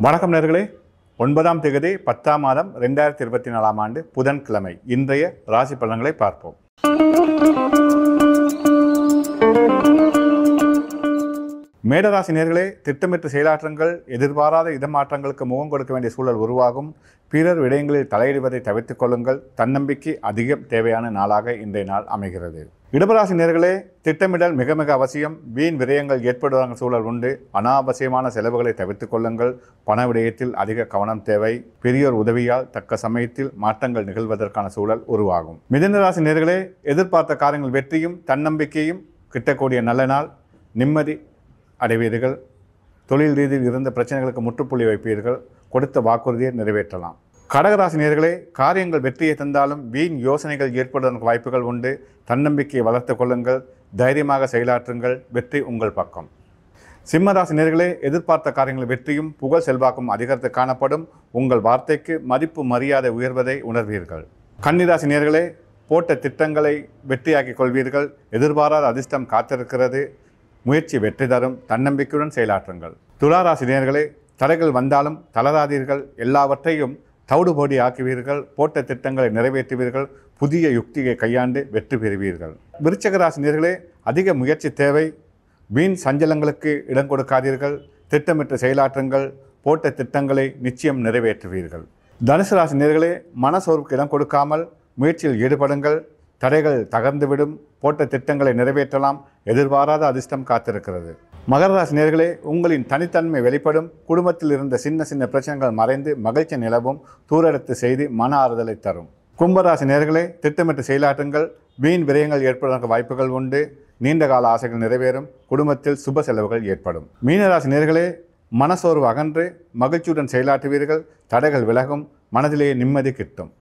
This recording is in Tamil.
வணக்கம் நேயர்களே. 9ஆம் தேதி 10ஆம் மாதம் 2024ஆம் ஆண்டு புதன்கிழமை இன்றைய ராசி பலன்களை பார்ப்போம். மேடராசி நேயர்களே, திட்டமிட்டு செயலாற்றுங்கள். எதிர்பாராத இடமாற்றங்களுக்கு முகம் கொடுக்க வேண்டிய சூழல் உருவாகும். பிறர் விடயங்களில் தலையிடுவதை தவிர்த்துக் கொள்ளுங்கள். தன்னம்பிக்கை அதிகம் தேவையான நாளாக இன்றைய நாள் அமைகிறது. இடபராசி நேயர்களே, திட்டமிடல் மிக மிக அவசியம். வீண் விரயங்கள் ஏற்படுவதற்கான சூழல் உண்டு. அனாவசியமான செலவுகளை தவிர்த்துக் கொள்ளுங்கள். பண விடயத்தில் அதிக கவனம் தேவை. பெரியோர் உதவியால் தக்க சமயத்தில் மாற்றங்கள் நிகழ்வதற்கான சூழல் உருவாகும். மிதுனராசி நேயர்களே, எதிர்பார்த்த காரியங்கள் வெற்றியும் தன்னம்பிக்கையும் கிட்டக்கூடிய நல்ல நாள். நிம்மதி அடைவீர்கள். தொழில் ரீதியில் இருந்த பிரச்சனைகளுக்கு முற்றுப்புள்ளி வைப்பீர்கள். கொடுத்த வாக்குறுதியை நிறைவேற்றலாம். கடகராசி நேயர்களே, காரியங்கள் வெற்றியை தந்தாலும் வீண் யோசனைகள் ஏற்படுவதற்கு வாய்ப்புகள் உண்டு. தன்னம்பிக்கையை வளர்த்து கொள்ளுங்கள். தைரியமாக செயலாற்றுங்கள். வெற்றி உங்கள் பக்கம். சிம்மராசி நேயர்களே, எதிர்பார்த்த காரியங்கள் வெற்றியும் புகழ் செல்வாக்கும் அதிகரித்து காணப்படும். உங்கள் வார்த்தைக்கு மதிப்பு மரியாதை உயர்வதை உணர்வீர்கள். கன்னிராசி நேயர்களே, போட்ட திட்டங்களை வெற்றியாக்கிக் கொள்வீர்கள். எதிர்பாராத அதிர்ஷ்டம் காத்திருக்கிறது. முயற்சி வெற்றி தரும். தன்னம்பிக்கையுடன் செயலாற்றுங்கள். துளாராசி நேயர்களே, தடைகள் வந்தாலும் தளராதீர்கள். எல்லாவற்றையும் தவிடுபோடி ஆக்குவீர்கள். போட்ட திட்டங்களை நிறைவேற்றுவீர்கள். புதிய யுக்தியை கையாண்டு வெற்றி பெறுவீர்கள். விருச்சிக ராசி நேயர்களே, அதிக முயற்சி தேவை. வீண் சஞ்சலங்களுக்கு இடம் கொடுக்காதீர்கள். திட்டமிட்டு செயலாற்றுங்கள். போட்ட திட்டங்களை நிச்சயம் நிறைவேற்றுவீர்கள். தனுசு ராசி நேயர்களே, மனசோர்வுக்கு இடம் கொடுக்காமல் முயற்சியில் ஈடுபடுங்கள். தடைகள் தகர்ந்துவிடும். போட்ட திட்டங்களை நிறைவேற்றலாம். எதிர்பாராத அதிர்ஷ்டம் காத்திருக்கிறது. மகர ராசி நேயர்களே, உங்களின் தனித்தன்மை வெளிப்படும். குடும்பத்தில் இருந்த சின்ன சின்ன பிரச்சனைகள் மறைந்து மகிழ்ச்சி நிலவும். தூரெடுத்து செய்து மன ஆறுதலை தரும். கும்பராசி நேயர்களே, திட்டமிட்டு செயலாற்றுங்கள். வீண் விரயங்கள் ஏற்படுவதற்கு வாய்ப்புகள் உண்டு. நீண்டகால ஆசைகள் நிறைவேறும். குடும்பத்தில் சுப செலவுகள் ஏற்படும். மீனராசி நேயர்களே, மனசோர்வு அகன்று மகிழ்ச்சியுடன் செயலாற்றுவீர்கள். தடைகள் விலகும். மனதிலேயே நிம்மதி கிட்டும்.